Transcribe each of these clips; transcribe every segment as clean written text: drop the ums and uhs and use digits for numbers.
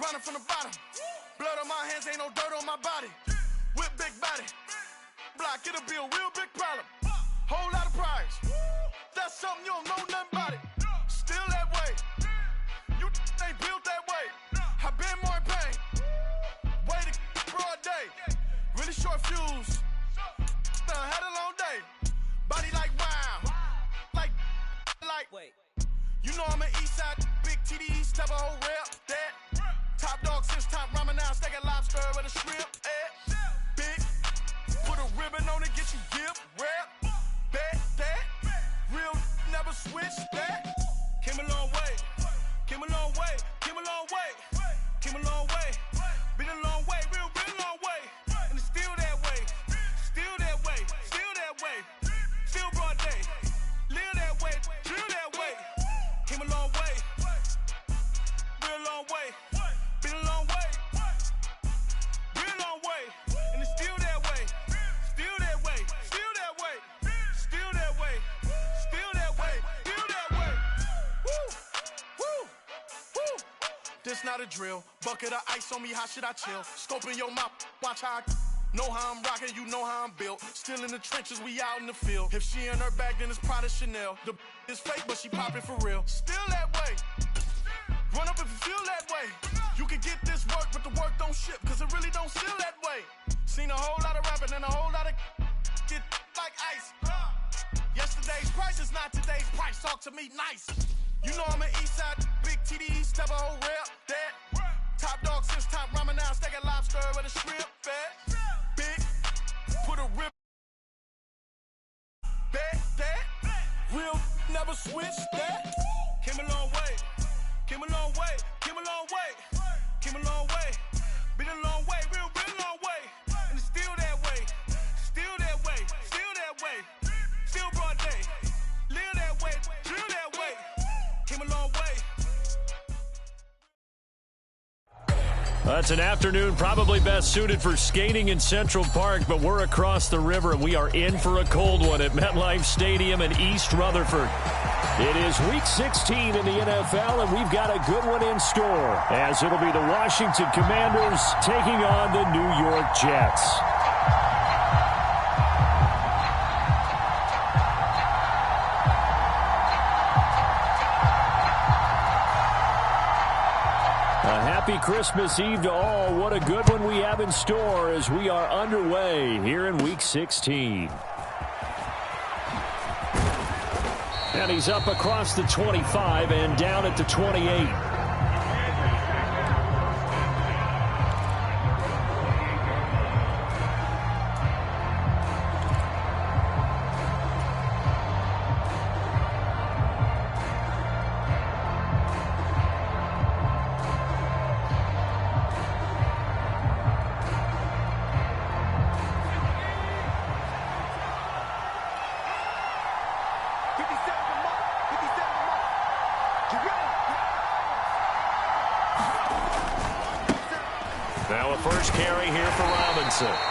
grinding from the bottom. Blood on my hands, ain't no dirt on my body. Whip big body. Block, it'll be a real big problem. Whole lot of prize. That's something you don't know nothing about it. Still that way. You ain't built that way. I been more in pain. Way to broad day. Really short fuse. Done had a long day. Body like wow. Like. Wait. You know I'm an east side, big TD, step a whole rep. That. Top dog since top ramen now, steak and lobster with a shrimp. Big. Put a ribbon on it, get you give. Rep. Bet that. Real never switch that. Came a long way. Came a long way. Came a long way. Came a long way. Been a long way. Real long way. And it's still that way. Still that way. Still that way. Still broad day. Live that way. Drill that way. Came a long way. Real long way. Been a long way. Real long way. And it's still that way. Still that way. Still that way. Still that way. Still that way. Still that way. Woo. Woo. Woo. This not a drill. Bucket of ice on me, how should I chill? Scope in your mouth, watch how I know how I'm rocking, you know how I'm built. Still in the trenches, we out in the field. If she in her bag, then it's Prada Chanel. The is fake, but she popping for real. Still that way. Run up if you feel that way. You can get this work, but the work don't ship, cause it really don't feel that way. Seen a whole lot of rapping and a whole lot of get like ice. Yesterday's price is not today's price. Talk to me nice. You know I'm an east side, big TD, step a whole rep. That. Top dog since top ramen now, steak and lobster with a shrimp. Fat. Big. Put a rip. Bet that. Real never switch that. Came a long way. Came a long way. Came a long way. Came a long way. Been a long way. Real long way. And it's still that way. Still that way. Still that way. Still broad day. Live that way. Drill that way. Came a long way. It's an afternoon probably best suited for skating in Central Park, but we're across the river and we are in for a cold one at MetLife Stadium in East Rutherford. It is Week 16 in the NFL, and we've got a good one in store, as it'll be the Washington Commanders taking on the New York Jets. Happy Christmas Eve to all. What a good one we have in store as we are underway here in Week 16. And he's up across the 25 and down at the 28.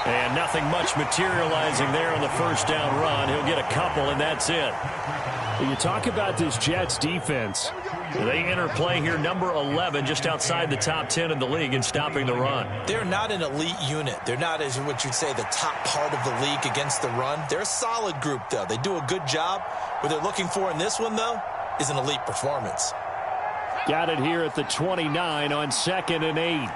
And nothing much materializing there on the first down run. He'll get a couple, and that's it. You talk about this Jets defense. They enter play here number 11, just outside the top 10 in the league in stopping the run. They're not an elite unit. They're not, as what you'd say, the top part of the league against the run. They're a solid group, though. They do a good job. What they're looking for in this one, though, is an elite performance. Got it here at the 29 on 2nd and 8.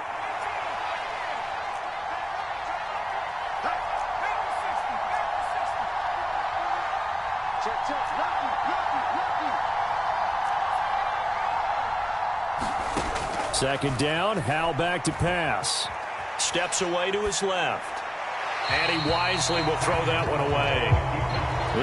Second down, Howell back to pass. Steps away to his left. And he wisely will throw that one away.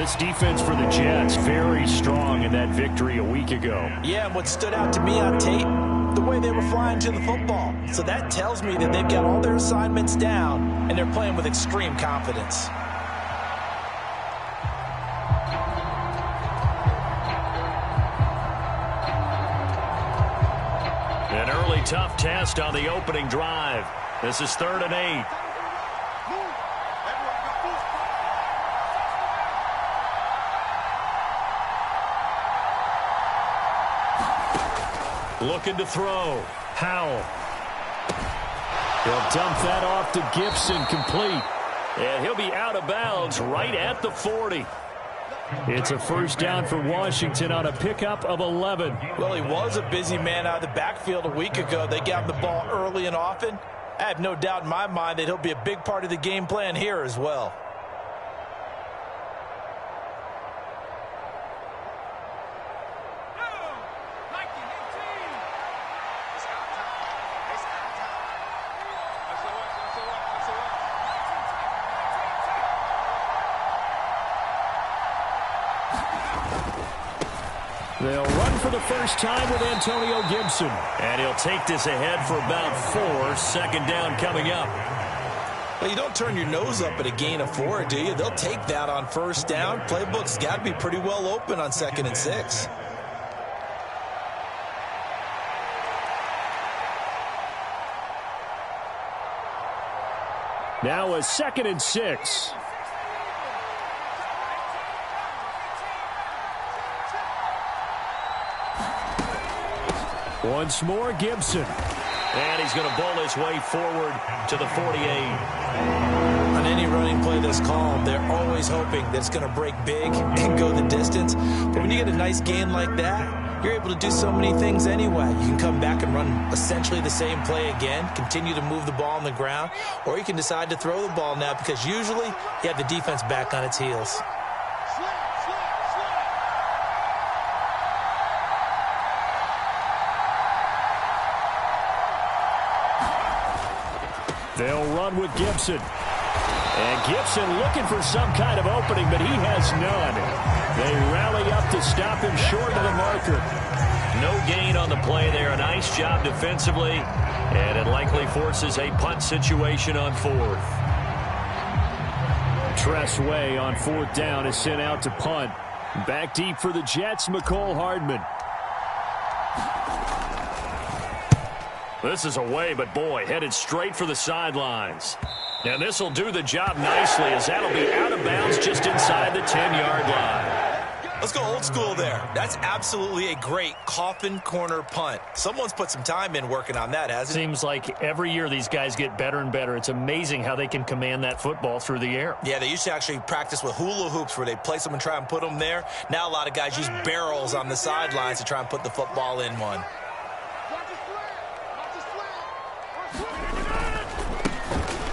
This defense for the Jets, very strong in that victory a week ago. Yeah, and what stood out to me on tape, the way they were flying to the football. So that tells me that they've got all their assignments down, and they're playing with extreme confidence. An early tough test on the opening drive. This is 3rd and 8. Looking to throw. Howell. He'll dump that off to Gibson, complete. And he'll be out of bounds right at the 40. It's a first down for Washington on a pickup of 11. Well, he was a busy man out of the backfield a week ago. They got him the ball early and often. I have no doubt in my mind that he'll be a big part of the game plan here as well. They'll run for the first time with Antonio Gibson. And he'll take this ahead for about 4. Second down coming up. Well, you don't turn your nose up at a gain of 4, do you? They'll take that on first down. Playbook's got to be pretty well open on 2nd and 6. Now a 2nd and 6. Once more, Gibson. And he's going to bowl his way forward to the 48. On any running play that's called, they're always hoping that it's going to break big and go the distance. But when you get a nice gain like that, you're able to do so many things anyway. You can come back and run essentially the same play again, continue to move the ball on the ground, or you can decide to throw the ball now because usually you have the defense back on its heels. They'll run with Gibson. And Gibson looking for some kind of opening, but he has none. They rally up to stop him short of the marker. No gain on the play there. A nice job defensively. And it likely forces a punt situation on 4th. Tress Way on 4th down is sent out to punt. Back deep for the Jets, McCole Hardman. This is away, but boy, headed straight for the sidelines. And this will do the job nicely as that'll be out of bounds just inside the 10-yard line. Let's go old school there. That's absolutely a great coffin corner punt. Someone's put some time in working on that, hasn't it? Seems like every year these guys get better and better. It's amazing how they can command that football through the air. Yeah, they used to actually practice with hula hoops where they place them and try and put them there. Now a lot of guys use barrels on the sidelines to try and put the football in one.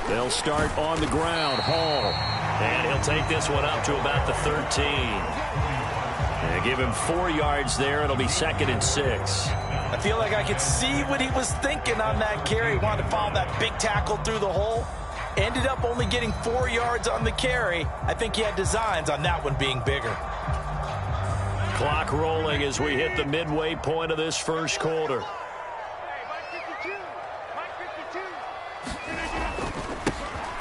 They'll start on the ground. Hall. And he'll take this one up to about the 13. And give him 4 yards there. It'll be 2nd and 6. I feel like I could see what he was thinking on that carry. He wanted to follow that big tackle through the hole. Ended up only getting 4 yards on the carry. I think he had designs on that one being bigger. Clock rolling as we hit the midway point of this first quarter.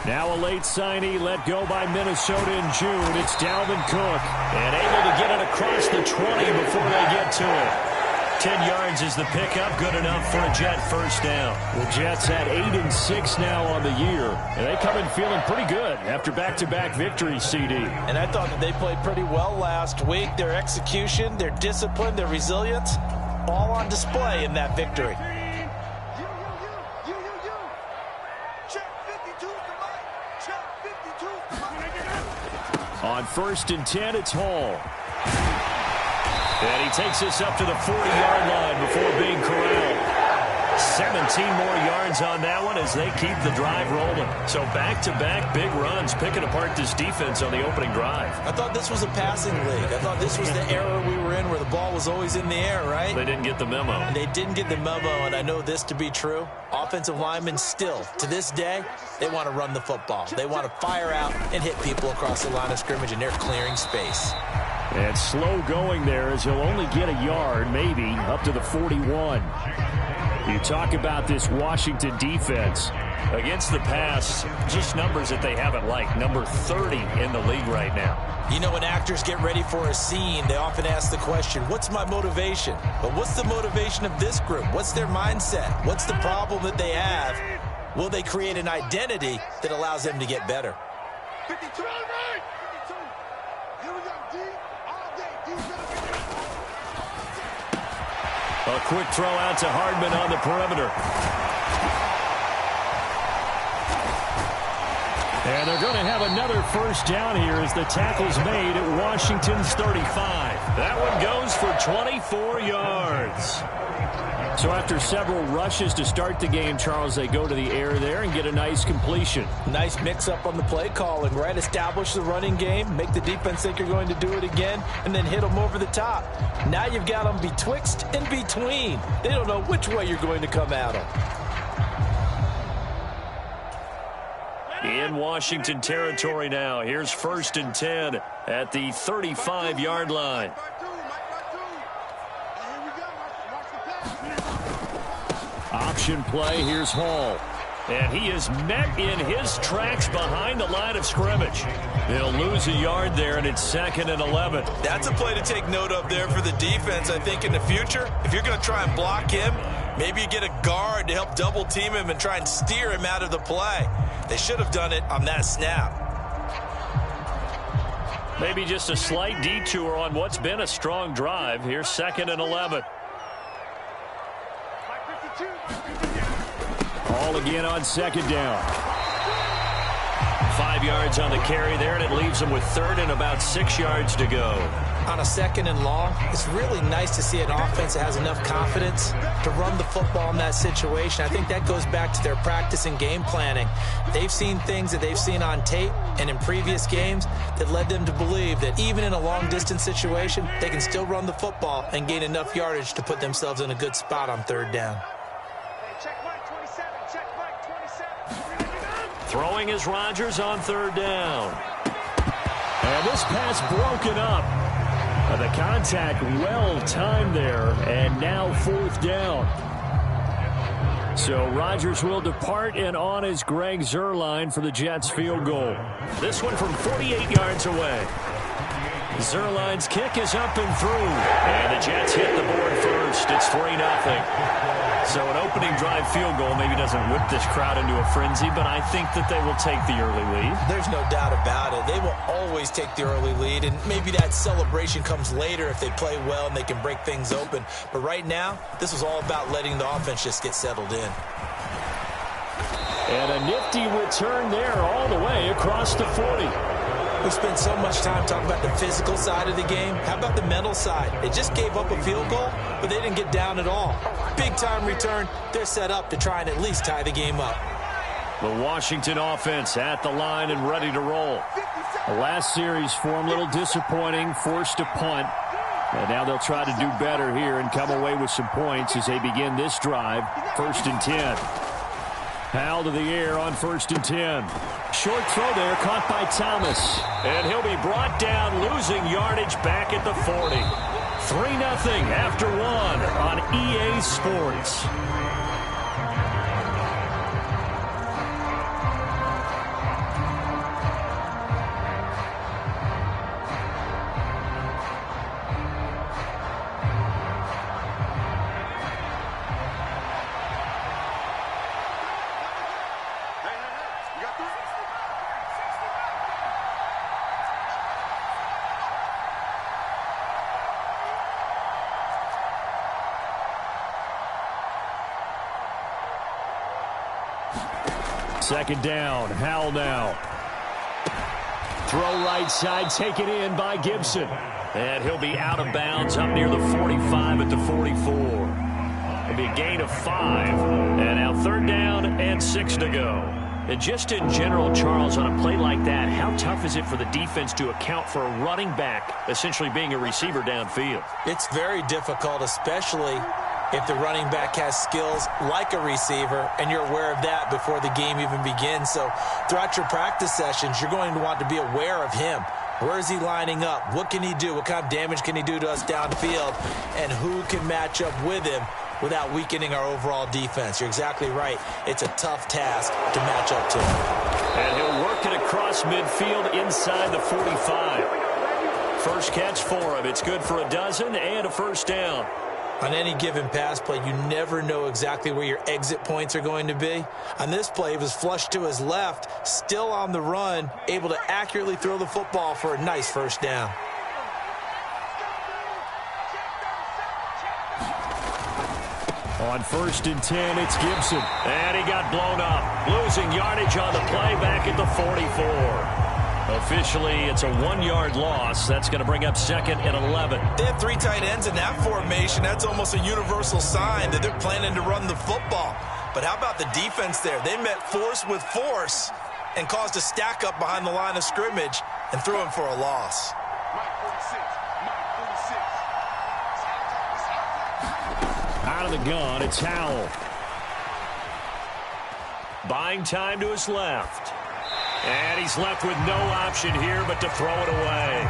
Now a late signee let go by Minnesota in June. It's Dalvin Cook. And able to get it across the 20 before they get to it. 10 yards is the pickup. Good enough for a Jet first down. The Jets at 8-6 now on the year. And they come in feeling pretty good after back-to-back victories, CD. And I thought that they played pretty well last week. Their execution, their discipline, their resilience, all on display in that victory. On 1st and 10, it's Hall. And he takes this up to the 40-yard line before being corralled. 17 more yards on that one as they keep the drive rolling. So back-to-back big runs, picking apart this defense on the opening drive. I thought this was a passing league. I thought this was the era we were in where the ball was always in the air, right? They didn't get the memo. And they didn't get the memo, and I know this to be true. Offensive linemen still, to this day, they want to run the football. They want to fire out and hit people across the line of scrimmage, and they're clearing space. And slow going there as he'll only get a yard, maybe, up to the 41. You talk about this Washington defense. Against the pass, just numbers that they haven't liked. Number 30 in the league right now. You know, when actors get ready for a scene, they often ask the question, what's my motivation? But what's the motivation of this group? What's their mindset? What's the problem that they have? Will they create an identity that allows them to get better? 52. Here we go, D. All day. A quick throw out to Hardman on the perimeter. And they're going to have another first down here as the tackle's made at Washington's 35. That one goes for 24 yards. So after several rushes to start the game, Charles, they go to the air there and get a nice completion. Nice mix-up on the play calling, right? Establish the running game, make the defense think you're going to do it again, and then hit them over the top. Now you've got them betwixt and between. They don't know which way you're going to come at them. In Washington territory now. Here's 1st and 10 at the 35-yard line. Option play. Here's Hall. And he is met in his tracks behind the line of scrimmage. They'll lose a yard there, and it's 2nd and 11. That's a play to take note of there for the defense, I think, in the future. If you're going to try and block him, maybe you get a guard to help double-team him and try and steer him out of the play. They should have done it on that snap. Maybe just a slight detour on what's been a strong drive. Here's 2nd and 11. All again on 2nd down. 5 yards on the carry there, and it leaves them with 3rd and about 6 yards to go. On a 2nd and long, it's really nice to see an offense that has enough confidence to run the football in that situation. I think that goes back to their practice and game planning. They've seen things that they've seen on tape and in previous games that led them to believe that even in a long-distance situation, they can still run the football and gain enough yardage to put themselves in a good spot on 3rd down. Throwing is Rodgers on 3rd down. And this pass broken up. The contact well timed there, and now 4th down. So Rodgers will depart, and on is Greg Zuerlein for the Jets field goal. This one from 48 yards away. Zuerlein's kick is up and through, and the Jets hit the board first. It's 3-0. So an opening drive field goal maybe doesn't whip this crowd into a frenzy, but I think that they will take the early lead. There's no doubt about it. They will always take the early lead, and maybe that celebration comes later if they play well and they can break things open. But right now, this was all about letting the offense just get settled in. And a nifty return there all the way across the 40. We spent so much time talking about the physical side of the game. How about the mental side? They just gave up a field goal, but they didn't get down at all. Big-time return. They're set up to try and at least tie the game up. The Washington offense at the line and ready to roll. The last series for them, a little disappointing, forced to punt. And now they'll try to do better here and come away with some points as they begin this drive. 1st and 10. Powell to the air on 1st and 10. Short throw there, caught by Thomas. And he'll be brought down, losing yardage back at the 40. 3-0 after 1 on EA Sports. Second down, Howell now. Throw right side, taken in by Gibson. And he'll be out of bounds up near the 45 at the 44. It'll be a gain of 5. And now 3rd down and 6 to go. And just in general, Charles, on a play like that, how tough is it for the defense to account for a running back essentially being a receiver downfield? It's very difficult, especially if the running back has skills like a receiver, and you're aware of that before the game even begins. So throughout your practice sessions, you're going to want to be aware of him. Where is he lining up? What can he do? What kind of damage can he do to us downfield? And who can match up with him without weakening our overall defense? You're exactly right. It's a tough task to match up to him. And he'll work it across midfield inside the 45. First catch for him. It's good for a dozen and a first down. On any given pass play, you never know exactly where your exit points are going to be. On this play, it was flushed to his left, still on the run, able to accurately throw the football for a nice first down. On 1st and 10, it's Gibson. And he got blown up. Losing yardage on the play back at the 44. Officially, it's a 1-yard loss. That's going to bring up 2nd and 11. They have 3 tight ends in that formation. That's almost a universal sign that they're planning to run the football. But how about the defense there? They met force with force and caused a stack up behind the line of scrimmage and threw him for a loss. Out of the gun, it's Howell. Buying time to his left. And he's left with no option here but to throw it away.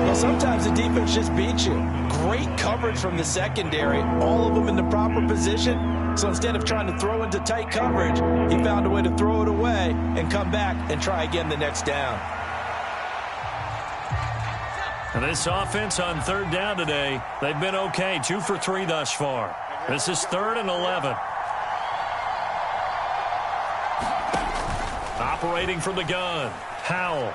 Well, sometimes the defense just beats you. Great coverage from the secondary, all of them in the proper position. So instead of trying to throw into tight coverage, he found a way to throw it away and come back and try again the next down. And this offense on 3rd down today, they've been okay. 2 for 3 thus far. This is 3rd and 11. Operating from the gun, Howell.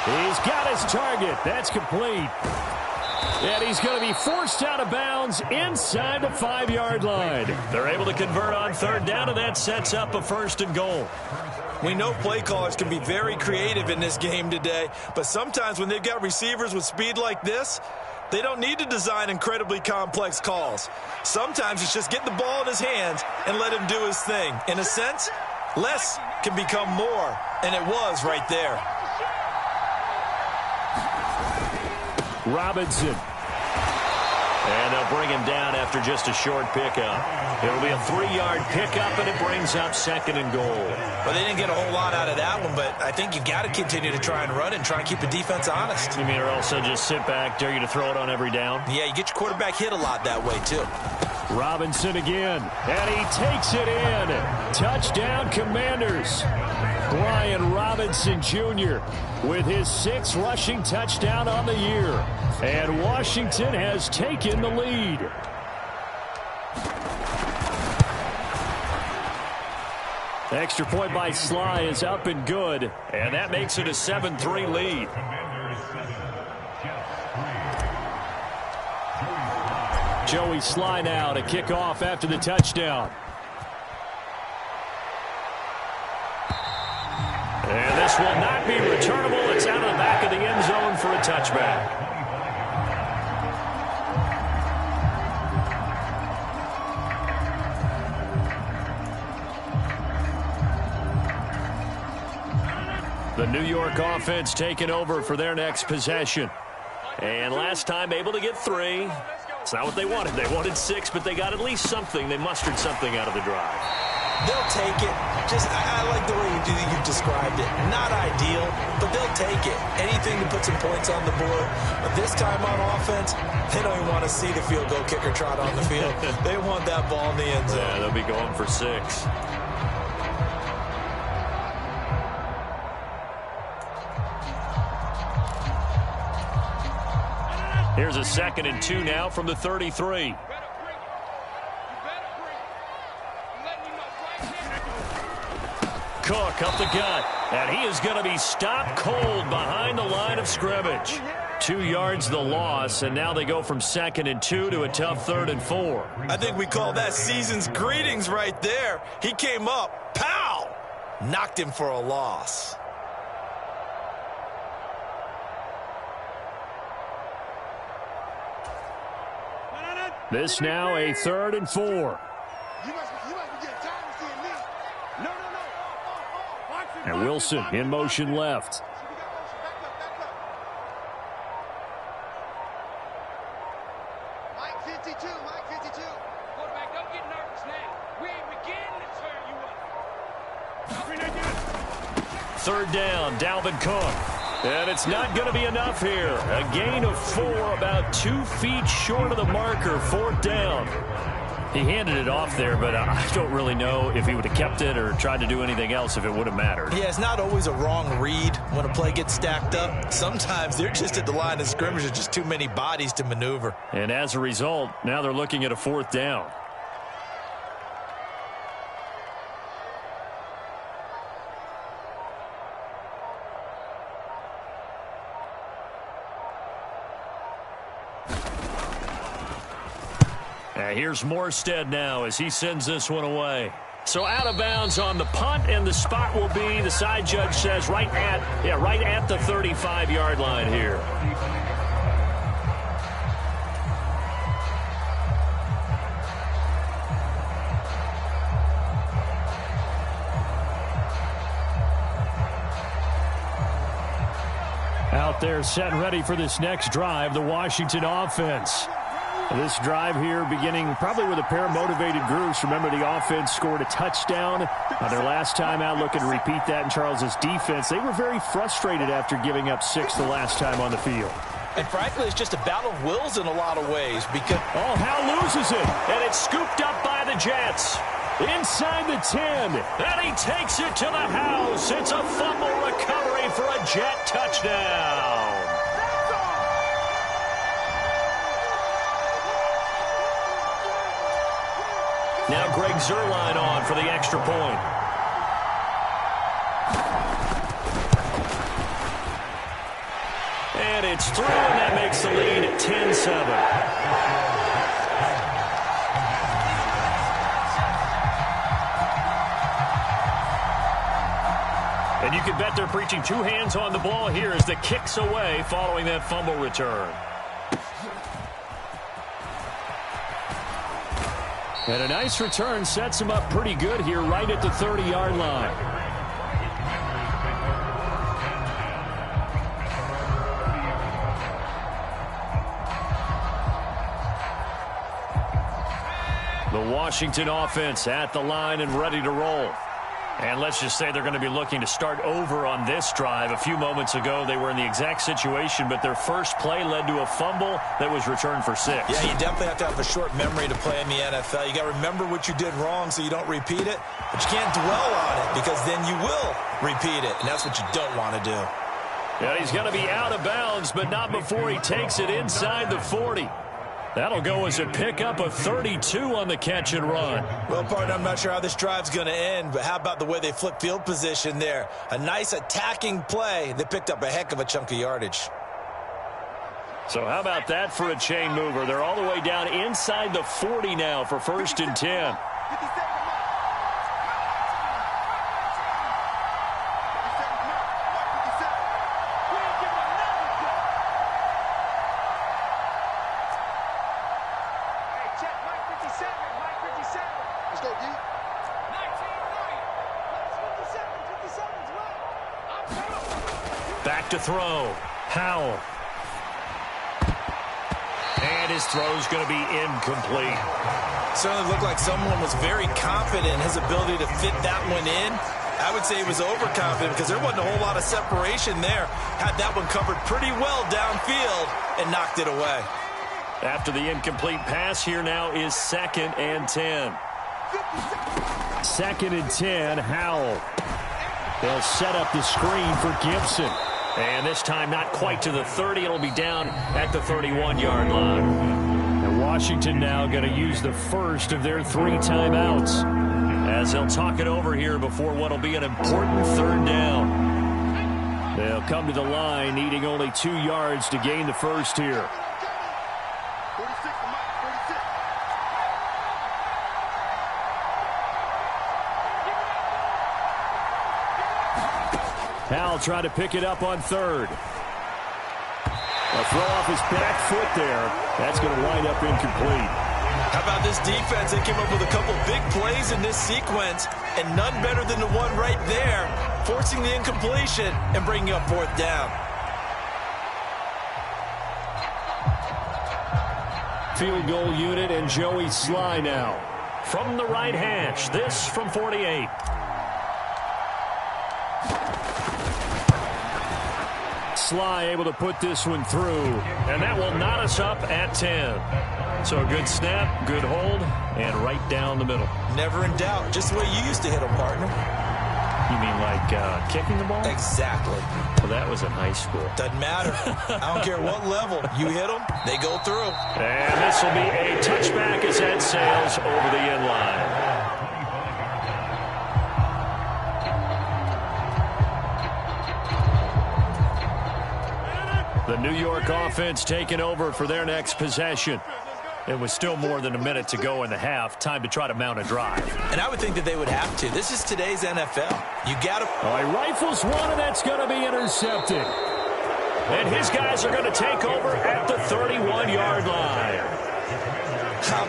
He's got his target. That's complete. And he's going to be forced out of bounds inside the 5-yard line. They're able to convert on 3rd down, and that sets up a 1st and goal. We know play callers can be very creative in this game today, but sometimes when they've got receivers with speed like this, they don't need to design incredibly complex calls. Sometimes it's just get the ball in his hands and let him do his thing. In a sense, less can become more, and it was right there. Robinson. And they'll bring him down after just a short pickup. It'll be a 3-yard pickup, and it brings up 2nd and goal. Well, they didn't get a whole lot out of that one, but I think you've got to continue to try and run and try and keep the defense honest. You mean or also just sit back, dare you to throw it on every down? Yeah, you get your quarterback hit a lot that way, too. Robinson again, and he takes it in. Touchdown, Commanders. Brian Robinson Jr. with his 6th rushing touchdown on the year. And Washington has taken the lead. Extra point by Sly is up and good, and that makes it a 7-3 lead. Joey Sly now to kick off after the touchdown. And this will not be returnable. It's out of the back of the end zone for a touchback. The New York offense taking over for their next possession. And last time able to get 3. It's not what they wanted. They wanted 6, but they got at least something. They mustered something out of the drive. They'll take it. I like the way you've described it. Not ideal, but they'll take it. Anything to put some points on the board. But this time on offense, they don't even want to see the field goal kicker trot on the field. They want that ball in the end zone. Yeah, they'll be going for 6. Here's a 2nd and 2 now from the 33. Cook up the gut, and he is going to be stopped cold behind the line of scrimmage. 2 yards the loss, and now they go from 2nd and 2 to a tough 3rd and 4. I think we call that season's greetings right there. He came up, pow! Knocked him for a loss. This now a 3rd and 4. You must be getting tired of seeing me. No. And Wilson in motion left. Mike 52. Quarterback, don't get nervous now. We ain't beginning to turn you up. 3rd down, Dalvin Cook. And it's not going to be enough here. A gain of 4, about 2 feet short of the marker, 4th down. He handed it off there, but I don't really know if he would have kept it or tried to do anything else if it would have mattered. Yeah, it's not always a wrong read when a play gets stacked up. Sometimes they're just at the line of scrimmage. There's just too many bodies to maneuver. And as a result, now they're looking at a 4th down. And here's Morstead now as he sends this one away. So out of bounds on the punt, and the spot will be, the side judge says, right at the 35-yard line here. Out there set and ready for this next drive, the Washington offense. This drive here beginning probably with a pair of motivated groups. Remember, the offense scored a touchdown on their last time out, looking to repeat that in Charles's defense. They were very frustrated after giving up 6 the last time on the field. And frankly, it's just a battle of wills in a lot of ways. Because Howe loses it, and it's scooped up by the Jets. Inside the 10, and he takes it to the house. It's a fumble recovery for a Jet touchdown. Now Greg Zuerlein on for the extra point. And it's through, and that makes the lead 10-7. And you can bet they're preaching 2 hands on the ball here as the kick's away following that fumble return. And a nice return sets him up pretty good here right at the 30-yard line. The Washington offense at the line and ready to roll. And let's just say they're going to be looking to start over on this drive. A few moments ago, they were in the exact situation, but their first play led to a fumble that was returned for 6. Yeah, you definitely have to have a short memory to play in the NFL. You got to remember what you did wrong so you don't repeat it, but you can't dwell on it because then you will repeat it, and that's what you don't want to do. Yeah, he's going to be out of bounds, but not before he takes it inside the 40. That'll go as a pickup of 32 on the catch and run. Well, partner, I'm not sure how this drive's going to end, but how about the way they flip field position there? A nice attacking play. They picked up a heck of a chunk of yardage. So how about that for a chain mover? They're all the way down inside the 40 now for 1st and 10. Back to throw. Howell. And his throw's going to be incomplete. Certainly looked like someone was very confident in his ability to fit that one in. I would say he was overconfident because there wasn't a whole lot of separation there. Had that one covered pretty well downfield and knocked it away. After the incomplete pass, here now is 2nd and 10. 2nd and 10, Howell. They'll set up the screen for Gibson. And this time not quite to the 30. It'll be down at the 31-yard line. And Washington now going to use the first of their 3 timeouts as they'll talk it over here before what will be an important 3rd down. They'll come to the line needing only 2 yards to gain the first here. Howell trying to pick it up on 3rd. A throw off his back foot there. That's going to wind up incomplete. How about this defense? They came up with a couple big plays in this sequence, and none better than the one right there, forcing the incompletion and bringing up 4th down. Field goal unit and Joey Sly now. From the right hash, this from 48. Sly able to put this one through, and that will knot us up at 10. So a good snap, good hold, and right down the middle. Never in doubt. Just the way you used to hit them, partner. You mean like kicking the ball? Exactly. Well, that was in high school. Doesn't matter. I don't care what level. You hit them, they go through. And this will be a touchback as that sails over the end line. The New York offense taking over for their next possession. It was still more than a minute to go in the half. Time to try to mount a drive. And I would think that they would have to. This is today's NFL. You got to... All right, rifles one, and that's going to be intercepted. And his guys are going to take over at the 31-yard line.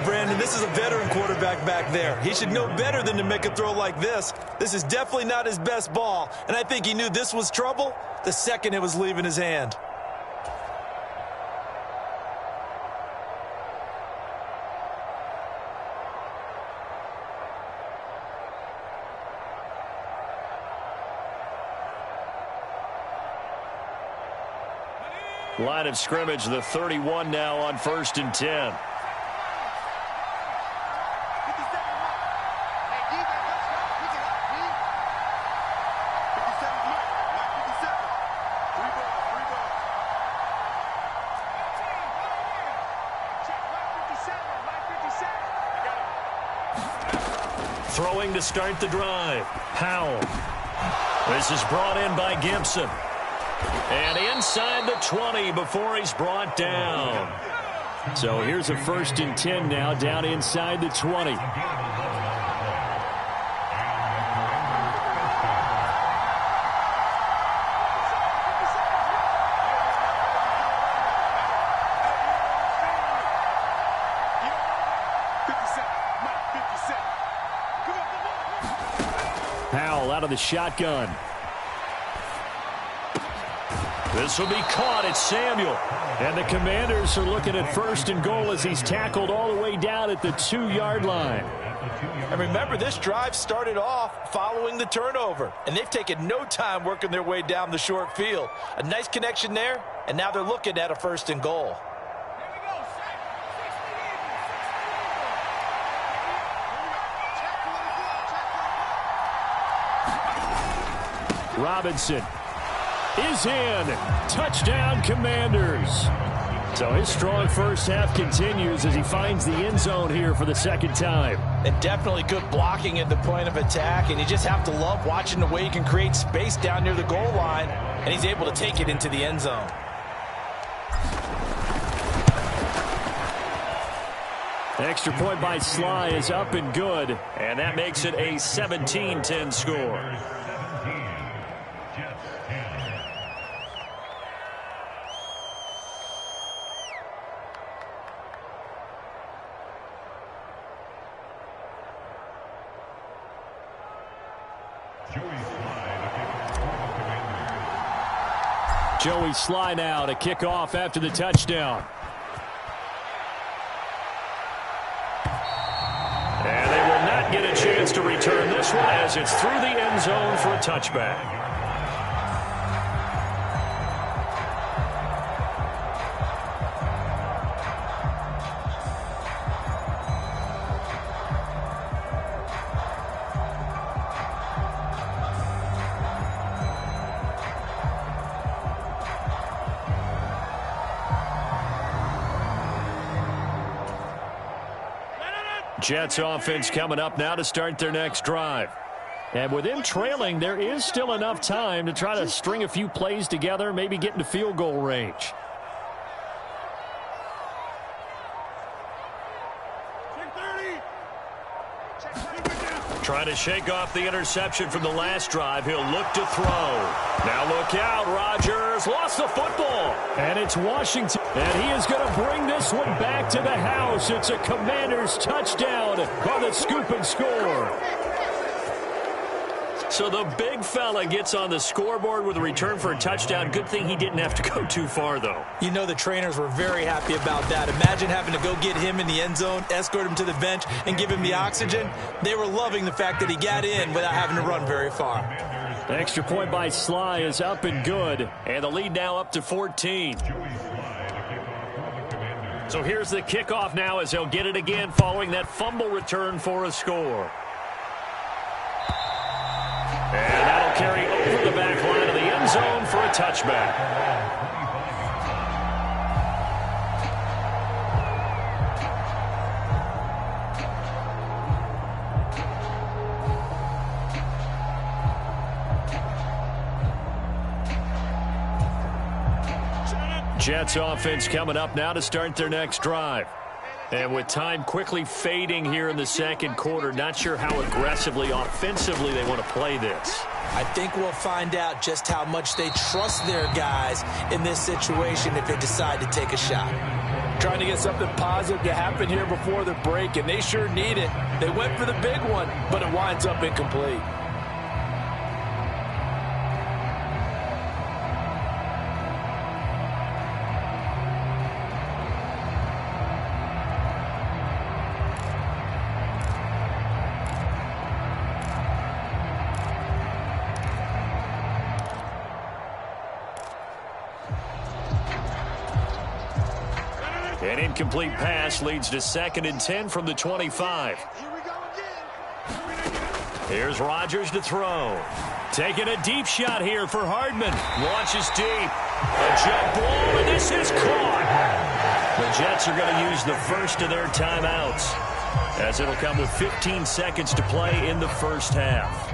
Brandon, this is a veteran quarterback back there. He should know better than to make a throw like this. This is definitely not his best ball, and I think he knew this was trouble the second it was leaving his hand. Line of scrimmage, the 31 now on 1st and 10. Throwing to start the drive. Powell. This is brought in by Gibson. And inside the 20 before he's brought down. So here's a 1st and 10 now down inside the 20. Powell out of the shotgun. This will be caught. It's Samuel. And the Commanders are looking at 1st and goal as he's tackled all the way down at the 2-yard line. And remember, this drive started off following the turnover. And they've taken no time working their way down the short field. A nice connection there, and now they're looking at a 1st and goal. Robinson is in. Touchdown, Commanders. So his strong first half continues as he finds the end zone here for the second time. And definitely good blocking at the point of attack, and you just have to love watching the way he can create space down near the goal line, and he's able to take it into the end zone. Extra point by Sly is up and good, and that makes it a 17-10 score. Joey Sly now to kick off after the touchdown. And they will not get a chance to return this one as it's through the end zone for a touchback. Jets offense coming up now to start their next drive. And with them trailing, there is still enough time to try to string a few plays together, maybe get into field goal range. Trying to shake off the interception from the last drive. He'll look to throw. Now look out. Rodgers lost the football. And it's Washington. And he is going to bring this one back to the house. It's a Commanders touchdown on the scoop and score. So the big fella gets on the scoreboard with a return for a touchdown. Good thing he didn't have to go too far, though. You know the trainers were very happy about that. Imagine having to go get him in the end zone, escort him to the bench, and give him the oxygen. They were loving the fact that he got in without having to run very far. The extra point by Sly is up and good. And the lead now up to 14. So here's the kickoff now as they'll get it again following that fumble return for a score. And that'll carry over the back line of the end zone for a touchback. Jets offense coming up now to start their next drive. And with time quickly fading here in the second quarter, not sure how aggressively, offensively they want to play this. I think we'll find out just how much they trust their guys in this situation if they decide to take a shot. Trying to get something positive to happen here before the break, and they sure need it. They went for the big one, but it winds up incomplete. An incomplete pass leads to 2nd and 10 from the 25. Here's Rodgers to throw. Taking a deep shot here for Hardman. Launches deep. A jump ball, and this is caught. The Jets are going to use the first of their timeouts, as it'll come with 15 seconds to play in the first half.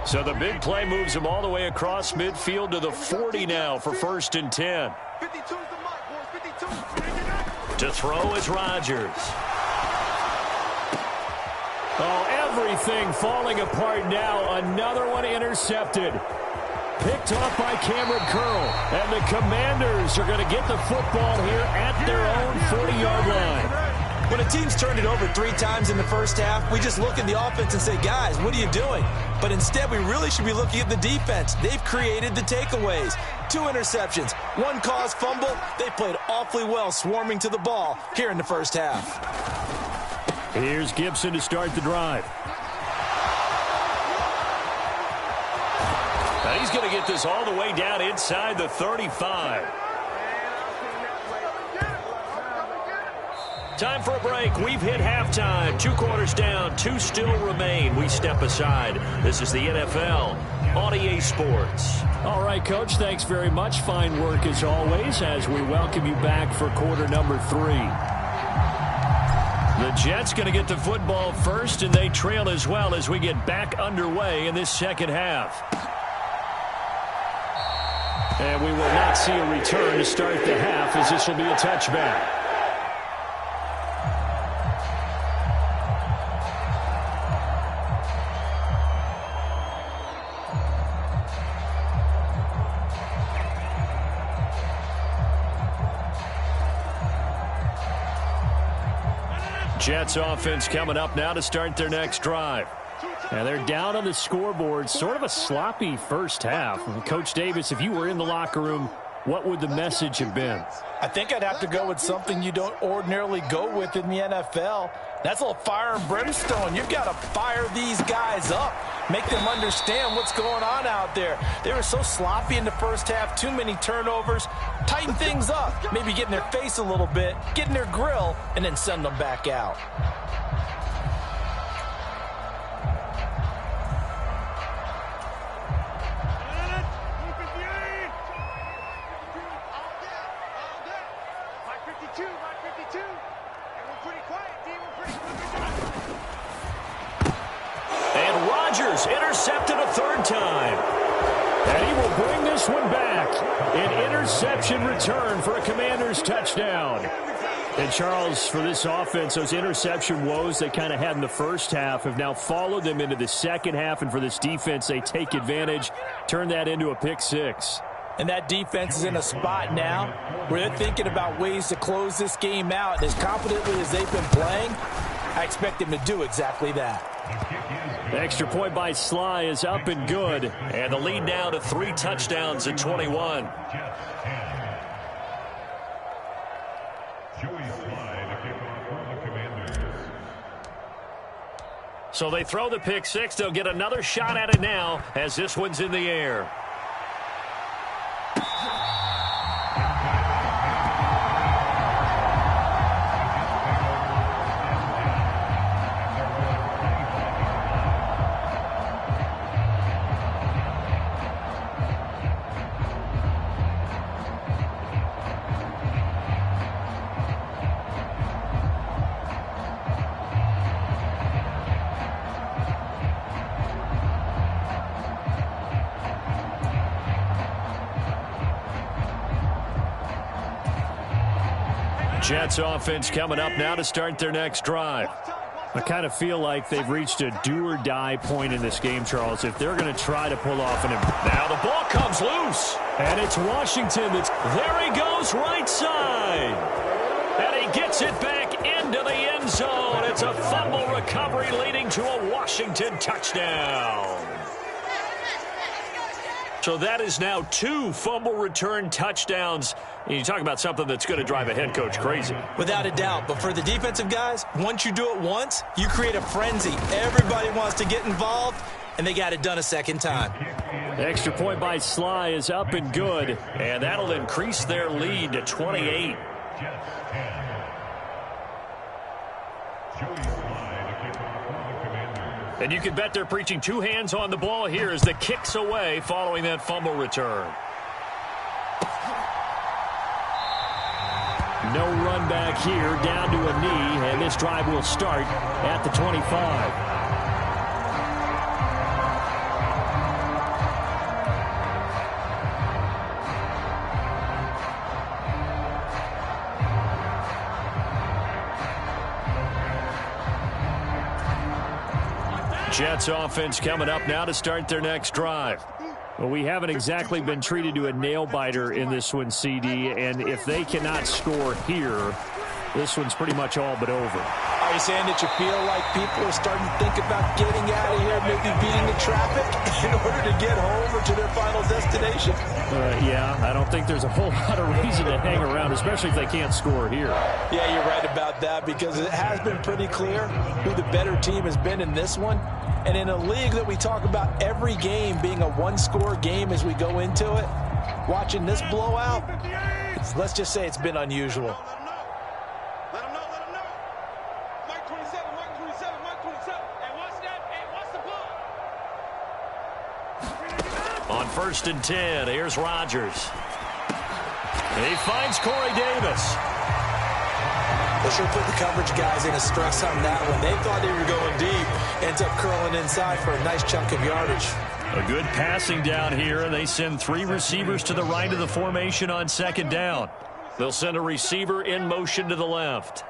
So the big play moves him all the way across midfield to the 40 now for 1st and 10. 52's the mark, boys. 52. To throw is Rodgers. Oh, everything falling apart now. Another one intercepted. Picked off by Cameron Curl. And the Commanders are going to get the football here at their own 40-yard line. When a team's turned it over 3 times in the first half, we just look at the offense and say, guys, what are you doing? But instead, we really should be looking at the defense. They've created the takeaways. 2 interceptions, 1 caused fumble. They played awfully well swarming to the ball here in the first half. Here's Gibson to start the drive. Now he's going to get this all the way down inside the 35. Time for a break. We've hit halftime. 2 quarters down. 2 still remain. We step aside. This is the NFL on EA Sports. All right, Coach, thanks very much. Fine work as always as we welcome you back for quarter number 3. The Jets going to get the football first, and they trail as well as we get back underway in this second half. And we will not see a return to start the half, as this will be a touchback. Jets offense coming up now to start their next drive. And they're down on the scoreboard. Sort of a sloppy first half. Coach Davis, if you were in the locker room, what would the message have been? I think I'd have to go with something you don't ordinarily go with in the NFL. That's a little fire and brimstone. You've got to fire these guys up. Make them understand what's going on out there. They were so sloppy in the first half. Too many turnovers. Tighten things up. Maybe get in their face a little bit. Get in their grill. And then send them back out. Intercepted a 3rd time. And he will bring this one back. An interception return for a Commanders touchdown. And Charles, for this offense, those interception woes they kind of had in the first half have now followed them into the second half. And for this defense, they take advantage, turn that into a pick 6. And that defense is in a spot now where they're thinking about ways to close this game out. And as competently as they've been playing, I expect them to do exactly that. The extra point by Sly is up and good. And the lead now to 3 touchdowns at 21. So they throw the pick 6. They'll get another shot at it now as this one's in the air. Jets offense coming up now to start their next drive. I kind of feel like they've reached a do-or-die point in this game, Charles, if they're going to try to pull off an... Now the ball comes loose. And it's Washington that's... There he goes, right side. And he gets it back into the end zone. It's a fumble recovery leading to a Washington touchdown. So that is now 2 fumble return touchdowns. And you talk about something that's going to drive a head coach crazy. Without a doubt. But for the defensive guys, once you do it once, you create a frenzy. Everybody wants to get involved, and they got it done a second time. The extra point by Sly is up and good. And that'll increase their lead to 28. And you can bet they're preaching 2 hands on the ball here as the kick's away following that fumble return. No run back here, down to a knee, and this drive will start at the 25. Jets offense coming up now to start their next drive. Well, we haven't exactly been treated to a nail-biter in this one, CD, and if they cannot score here, this one's pretty much all but over. Are you saying that you feel like people are starting to think about getting out of here, maybe beating the traffic in order to get home or to their final destination? Yeah, I don't think there's a whole lot of reason to hang around, especially if they can't score here. Yeah, you're right about that because it has been pretty clear who the better team has been in this one. And in a league that we talk about every game being a one-score game as we go into it, watching this blowout, let's just say it's been unusual. Let him know. Mike 27. Hey, watch that. Hey, watch the ball. On 1st and 10, here's Rodgers. And he finds Corey Davis. They sure put the coverage guys in a stress on that one. They thought they were going deep. Ends up curling inside for a nice chunk of yardage. A good passing down here, and they send 3 receivers to the right of the formation on 2nd down. They'll send a receiver in motion to the left.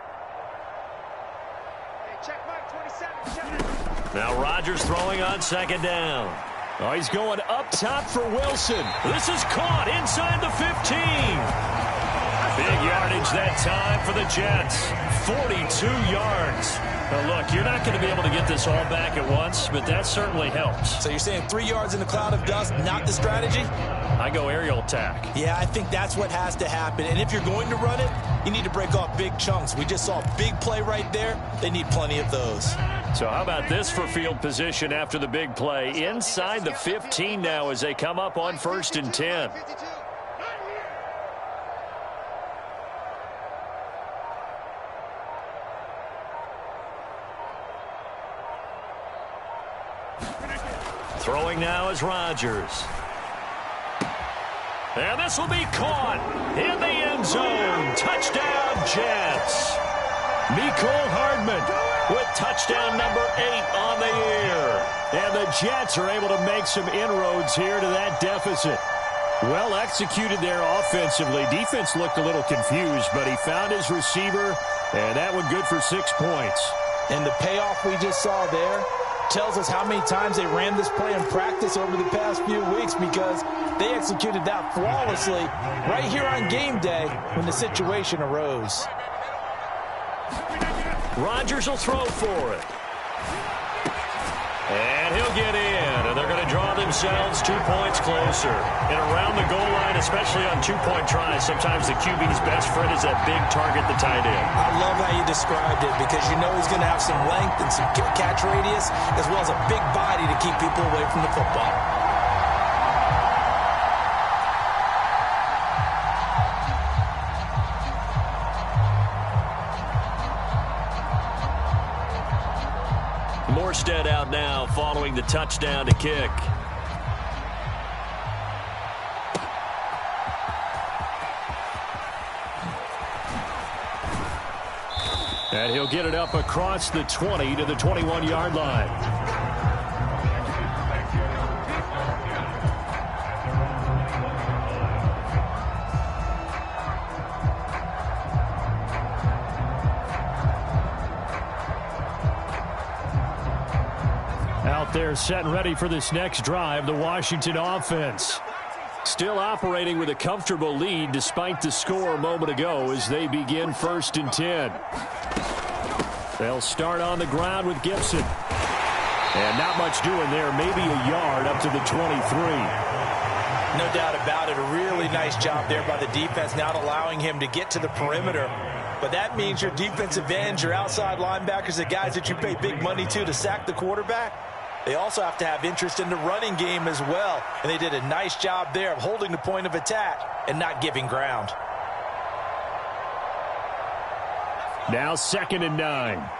Hey, check Mike 27. Now Rodgers throwing on 2nd down. Oh, he's going up top for Wilson. This is caught inside the 15. Big yardage that time for the Jets. 42 yards. Now look, you're not going to be able to get this all back at once, but that certainly helps. So you're saying 3 yards in a cloud of dust, not the strategy? I go aerial attack. Yeah, I think that's what has to happen. And if you're going to run it, you need to break off big chunks. We just saw a big play right there. They need plenty of those. So how about this for field position after the big play? Inside the 15 now as they come up on 1st and 10. Throwing now is Rodgers. And this will be caught in the end zone. Touchdown, Jets. Mecole Hardman with touchdown number 8 on the year. And the Jets are able to make some inroads here to that deficit. Well executed there offensively. Defense looked a little confused, but he found his receiver, and that one good for 6 points. And the payoff we just saw there tells us how many times they ran this play in practice over the past few weeks because they executed that flawlessly right here on game day when the situation arose. Rodgers will throw for it. And he'll get in, and they're going to draw themselves 2 points closer. And around the goal line, especially on 2-point tries, sometimes the QB's best friend is that big target, the tight end. I love how you described it because you know he's going to have some length and some catch radius as well as a big body to keep people away from the football. Morstead out now following the touchdown to kick. And he'll get it up across the 20 to the 21-yard line. They're set and ready for this next drive, the Washington offense. Still operating with a comfortable lead despite the score a moment ago as they begin 1st and 10. They'll start on the ground with Gibson. And not much doing there, maybe a yard up to the 23. No doubt about it, a really nice job there by the defense, not allowing him to get to the perimeter. But that means your defensive ends, your outside linebackers, the guys that you pay big money to sack the quarterback, they also have to have interest in the running game as well. And they did a nice job there of holding the point of attack and not giving ground. Now 2nd and 9.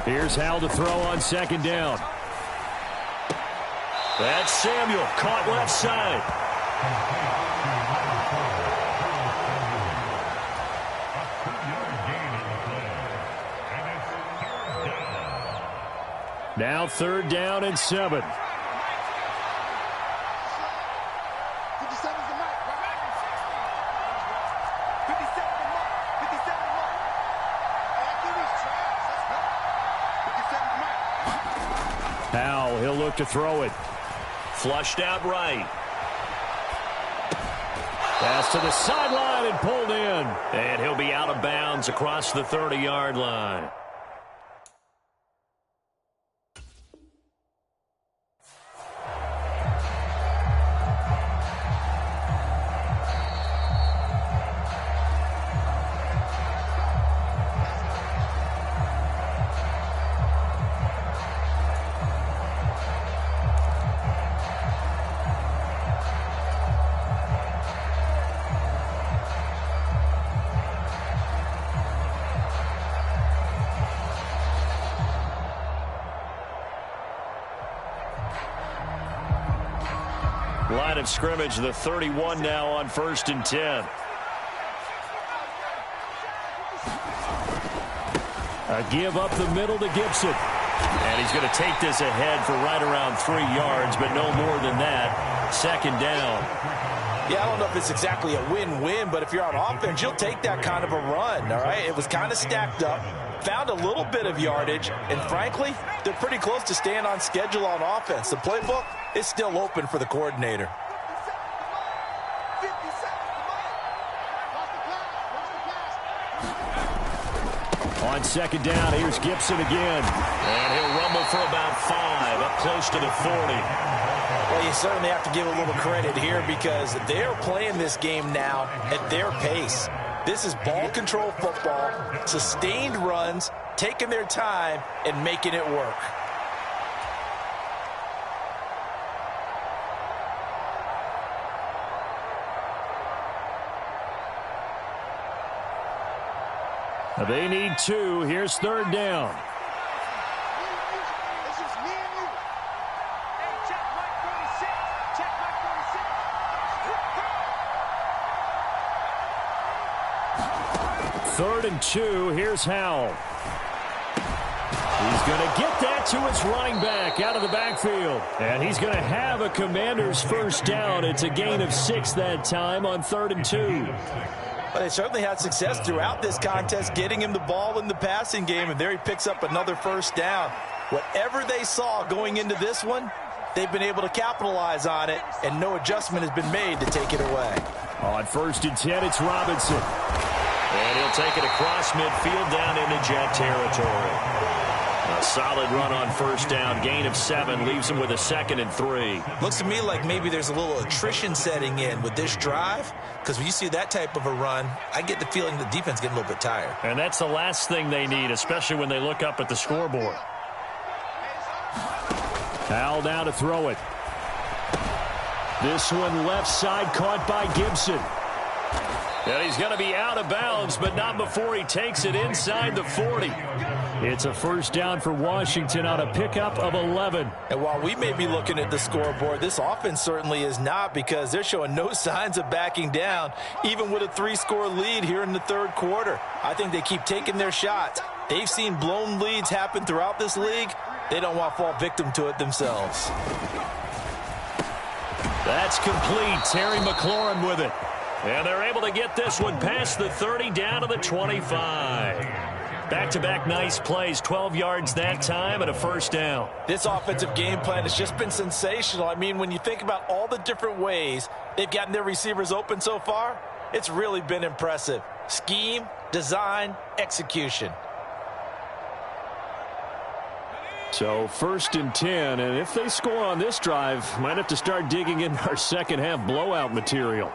Here's Hal to throw on 2nd down. That's Samuel, caught left side. Now 3rd down and 7. Hal, he'll look to throw it. Flushed out right. Pass to the sideline and pulled in. And he'll be out of bounds across the 30-yard line. Line of scrimmage, the 31 now on 1st and 10. A give up the middle to Gibson. And he's going to take this ahead for right around 3 yards, but no more than that. 2nd down. Yeah, I don't know if it's exactly a win-win, but if you're on offense, you'll take that kind of a run, all right? It was kind of stacked up, found a little bit of yardage, and frankly, they're pretty close to staying on schedule on offense. The playbook is still open for the coordinator. On 2nd down, here's Gibson again. And he'll rumble for about 5, up close to the 40. Well, you certainly have to give a little credit here because they're playing this game now at their pace. This is ball control football, sustained runs, taking their time and making it work. They need 2. Here's 3rd down. Third and 2. Here's Howell. He's going to get that to his running back out of the backfield. And he's going to have a Commander's 1st down. It's a gain of 6 that time on 3rd and 2. Well, they certainly had success throughout this contest, getting him the ball in the passing game, and there he picks up another 1st down. Whatever they saw going into this one, they've been able to capitalize on it, and no adjustment has been made to take it away. On 1st and 10, it's Robinson. And he'll take it across midfield down into Jet territory. A solid run on 1st down, gain of 7, leaves him with a 2nd and 3. Looks to me like maybe there's a little attrition setting in with this drive, because when you see that type of a run, I get the feeling the defense getting a little bit tired. And that's the last thing they need, especially when they look up at the scoreboard. Hal down to throw it. This one left side caught by Gibson. And he's going to be out of bounds, but not before he takes it inside the 40. It's a 1st down for Washington on a pickup of 11. And while we may be looking at the scoreboard, this offense certainly is not, because they're showing no signs of backing down, even with a 3-score lead here in the 3rd quarter. I think they keep taking their shots. They've seen blown leads happen throughout this league. They don't want to fall victim to it themselves. That's complete. Terry McLaurin with it. And they're able to get this one past the 30 down to the 25. Back-to-back nice plays, 12 yards that time and a first down. This offensive game plan has just been sensational. I mean, when you think about all the different ways they've gotten their receivers open so far, it's really been impressive. Scheme, design, execution. So 1st and 10, and if they score on this drive, might have to start digging in our second half blowout material.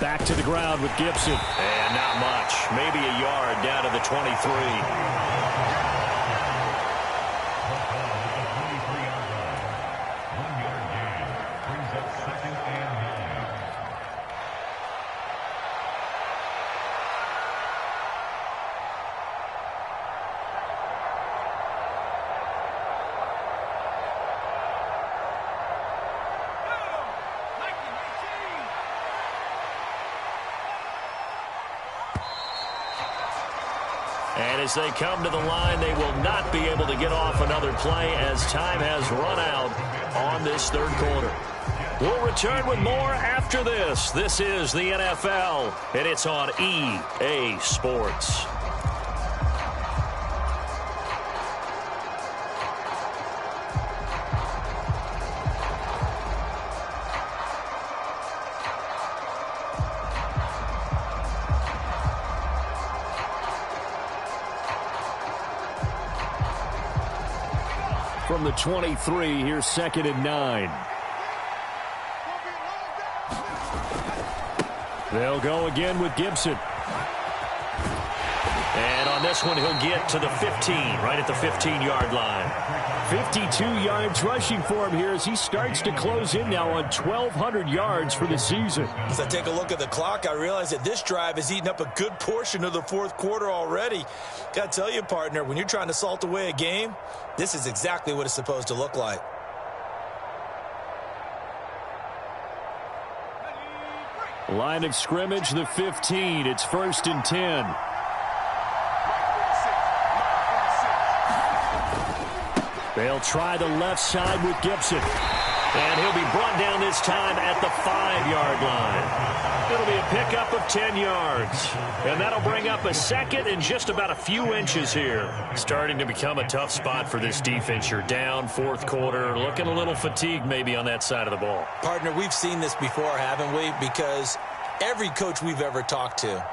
Back to the ground with Gibson. And not much. Maybe a yard down to the 23. And as they come to the line, they will not be able to get off another play as time has run out on this third quarter. We'll return with more after this. This is the NFL, and it's on EA Sports. From the 23, here's 2nd and 9. They'll go again with Gibson. And on this one, he'll get to the 15, right at the 15-yard line. 52 yards rushing for him here as he starts to close in now on 1,200 yards for the season. As I take a look at the clock, I realize that this drive has eaten up a good portion of the fourth quarter already. Got to tell you, partner, when you're trying to salt away a game, this is exactly what it's supposed to look like. Line of scrimmage, the 15. It's 1st and 10. They'll try the left side with Gibson. And he'll be brought down this time at the 5-yard line. It'll be a pickup of 10 yards. And that'll bring up a 2nd and just about a few inches here. Starting to become a tough spot for this defense. You're down, fourth quarter, looking a little fatigued maybe on that side of the ball. Partner, we've seen this before, haven't we? Because every coach we've ever talked to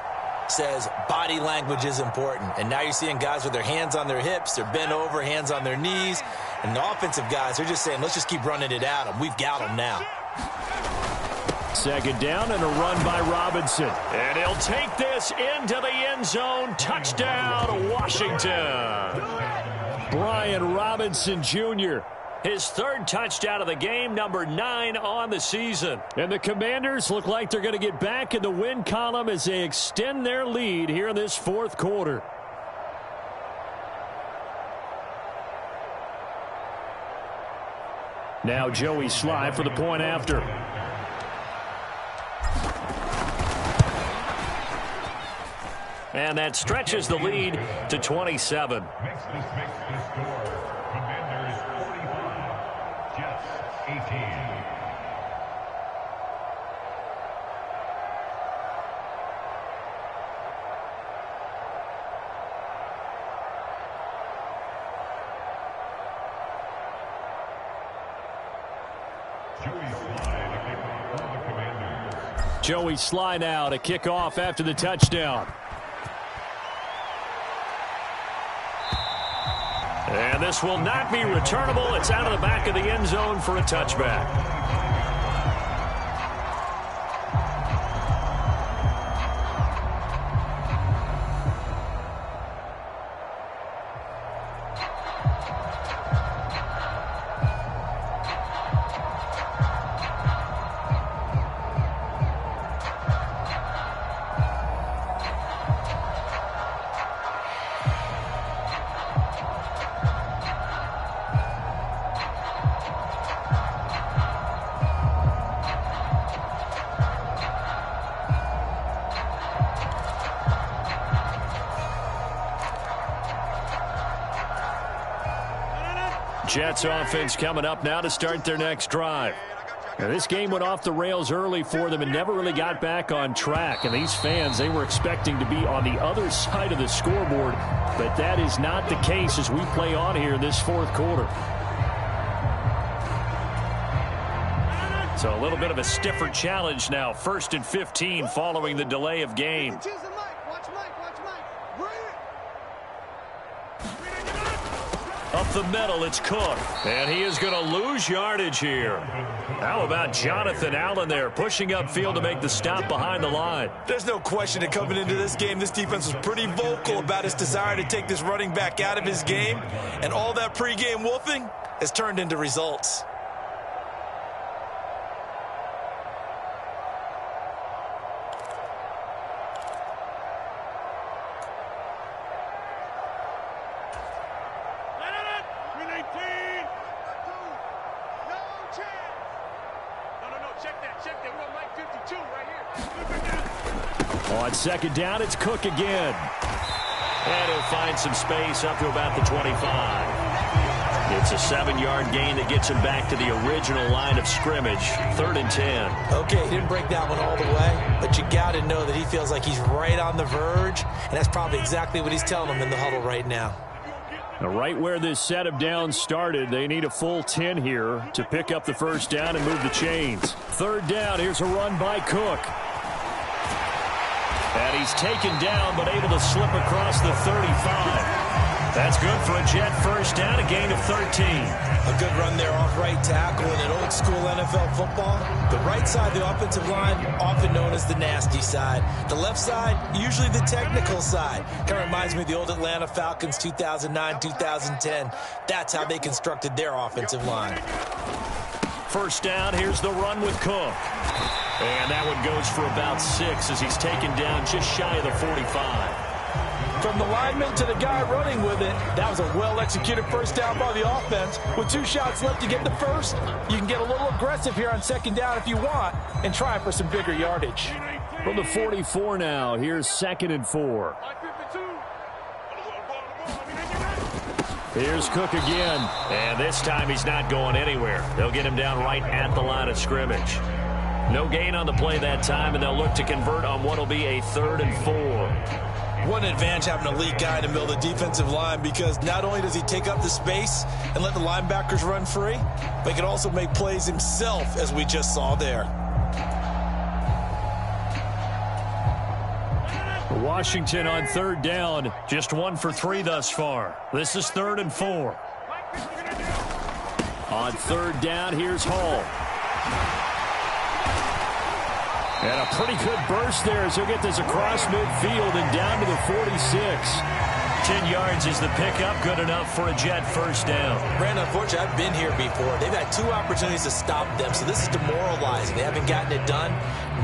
says body language is important. And now you're seeing guys with their hands on their hips, they're bent over, hands on their knees. And the offensive guys, they're just saying, let's just keep running it at them. We've got them now. 2nd down and a run by Robinson. And he'll take this into the end zone. Touchdown, Washington. Brian Robinson Jr. His 3rd touchdown of the game, number 9 on the season. And the Commanders look like they're going to get back in the win column as they extend their lead here in this fourth quarter. Now Joey Sly for the point after. And that stretches the lead to 27. Makes the score. Commanders 45, Jets 18. Joey Sly now to kick off after the touchdown. And this will not be returnable. It's out of the back of the end zone for a touchback. Jets offense coming up now to start their next drive. Now, this game went off the rails early for them and never really got back on track. And these fans, they were expecting to be on the other side of the scoreboard, but that is not the case as we play on here in this fourth quarter. So a little bit of a stiffer challenge now. 1st and 15 following the delay of game. Up the middle, it's Cook. And he is going to lose yardage here. How about Jonathan Allen there, pushing upfield to make the stop behind the line? There's no question that coming into this game, this defense was pretty vocal about its desire to take this running back out of his game. And all that pregame wolfing has turned into results. On 2nd down, it's Cook again. And he'll find some space up to about the 25. It's a 7-yard gain that gets him back to the original line of scrimmage. 3rd and 10. Okay, he didn't break that one all the way, but you got to know that he feels like he's right on the verge, and that's probably exactly what he's telling them in the huddle right now. Now, right where this set of downs started, they need a full 10 here to pick up the 1st down and move the chains. 3rd down, here's a run by Cook. And he's taken down, but able to slip across the 35. That's good for a Jet 1st down, a gain of 13. A good run there off right tackle in an old school NFL football. The right side of the offensive line, often known as the nasty side. The left side, usually the technical side. Kind of reminds me of the old Atlanta Falcons 2009-2010. That's how they constructed their offensive line. 1st down, here's the run with Cook. And that one goes for about 6 as he's taken down just shy of the 45. From the lineman to the guy running with it, that was a well-executed 1st down by the offense. With 2 shots left to get the 1st, you can get a little aggressive here on 2nd down if you want and try for some bigger yardage. From the 44 now, here's 2nd and 4. Here's Cook again. And this time he's not going anywhere. They'll get him down right at the line of scrimmage. No gain on the play that time, and they'll look to convert on what will be a 3rd and 4. What an advantage having an elite guy in the middle of the defensive line, because not only does he take up the space and let the linebackers run free, but he can also make plays himself, as we just saw there. Washington on 3rd down, just 1 for 3 thus far. This is 3rd and 4. On 3rd down, here's Hall. And a pretty good burst there as he'll get this across midfield and down to the 46. 10 yards is the pickup, good enough for a Jet 1st down. Brandon, unfortunately, I've been here before. They've had 2 opportunities to stop them, so this is demoralizing. They haven't gotten it done.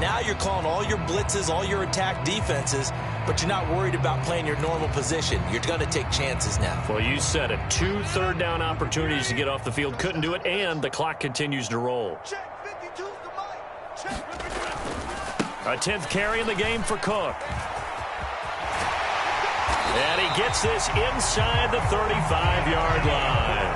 Now you're calling all your blitzes, all your attack defenses, but you're not worried about playing your normal position. You're going to take chances now. Well, you said it. 2 3rd down opportunities to get off the field. Couldn't do it, and the clock continues to roll. A 10th carry in the game for Cook. And he gets this inside the 35-yard line.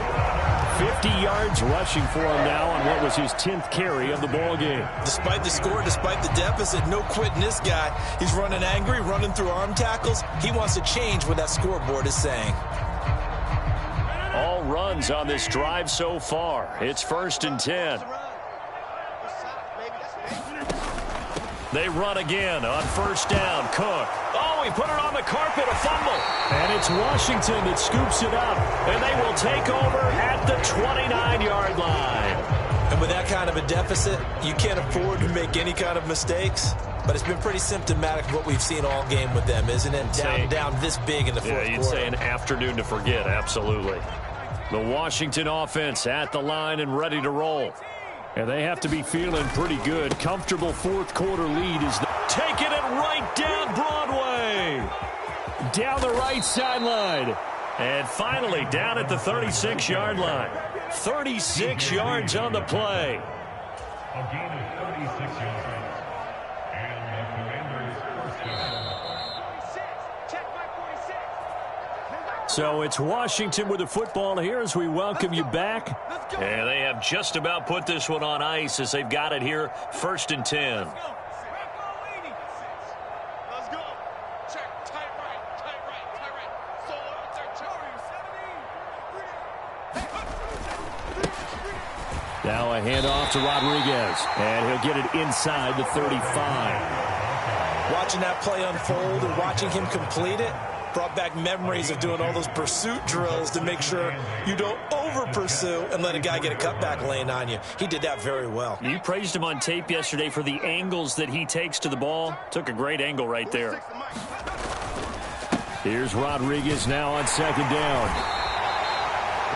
50 yards rushing for him now on what was his 10th carry of the ball game. Despite the score, despite the deficit, no quitting this guy. He's running angry, running through arm tackles. He wants to change what that scoreboard is saying. All runs on this drive so far. It's 1st and 10. They run again on 1st down. Cook. Oh, he put it on the carpet, a fumble. And it's Washington that scoops it up. And they will take over at the 29-yard line. And with that kind of a deficit, you can't afford to make any kind of mistakes. But it's been pretty symptomatic of what we've seen all game with them, isn't it? Down this big in the fourth quarter. Yeah, you'd say an afternoon to forget, absolutely. The Washington offense at the line and ready to roll. And they have to be feeling pretty good. Comfortable fourth quarter lead is taking it right down Broadway. Down the right sideline. And finally down at the 36-yard line. 36 yards on the play. A gain of 36 yards. And the Commanders' 1st down. So it's Washington with the football here as we welcome you back. And they have just about put this one on ice as they've got it here, 1st and 10. Now a handoff to Rodriguez, and he'll get it inside the 35. Watching that play unfold and watching him complete it brought back memories of doing all those pursuit drills to make sure you don't over-pursue and let a guy get a cutback lane on you. He did that very well. You praised him on tape yesterday for the angles that he takes to the ball. Took a great angle right there. Here's Rodriguez now on 2nd down.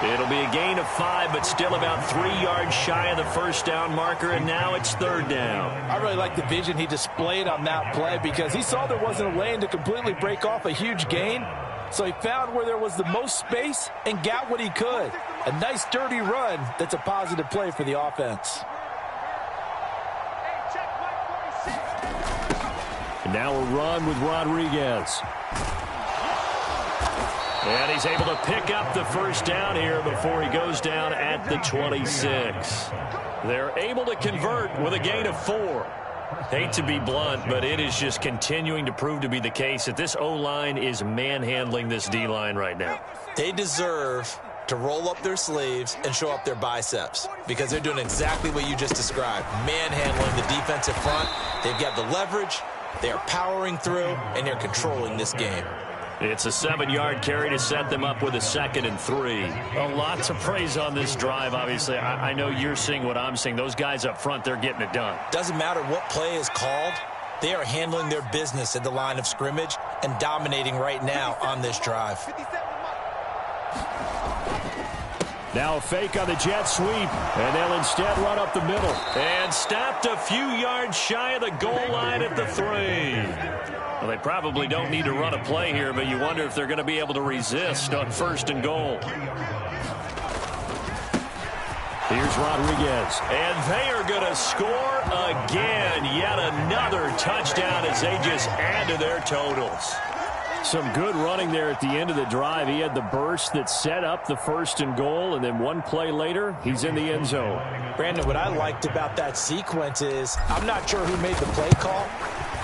It'll be a gain of 5, but still about 3 yards shy of the first down marker, and now it's 3rd down. I really like the vision he displayed on that play because he saw there wasn't a lane to completely break off a huge gain. So he found where there was the most space and got what he could. A nice, dirty run that's a positive play for the offense. And now a run with Rodriguez. And he's able to pick up the first down here before he goes down at the 26. They're able to convert with a gain of 4. Hate to be blunt, but it is just continuing to prove to be the case that this O-line is manhandling this D-line right now. They deserve to roll up their sleeves and show up their biceps because they're doing exactly what you just described, manhandling the defensive front. They've got the leverage, they are powering through, and they're controlling this game. It's a 7-yard carry to set them up with a 2nd and 3. A lot to praise on this drive, obviously. I know you're seeing what I'm seeing. Those guys up front, they're getting it done. Doesn't matter what play is called. They are handling their business at the line of scrimmage and dominating right now on this drive. Now a fake on the jet sweep, and they'll instead run up the middle. And stopped a few yards shy of the goal line at the 3. Well, they probably don't need to run a play here, but you wonder if they're going to be able to resist on 1st and goal. Here's Rodriguez. And they are going to score again. Yet another touchdown as they just add to their totals. Some good running there at the end of the drive. He had the burst that set up the 1st and goal, and then one play later, he's in the end zone. Brandon, what I liked about that sequence is I'm not sure who made the play call,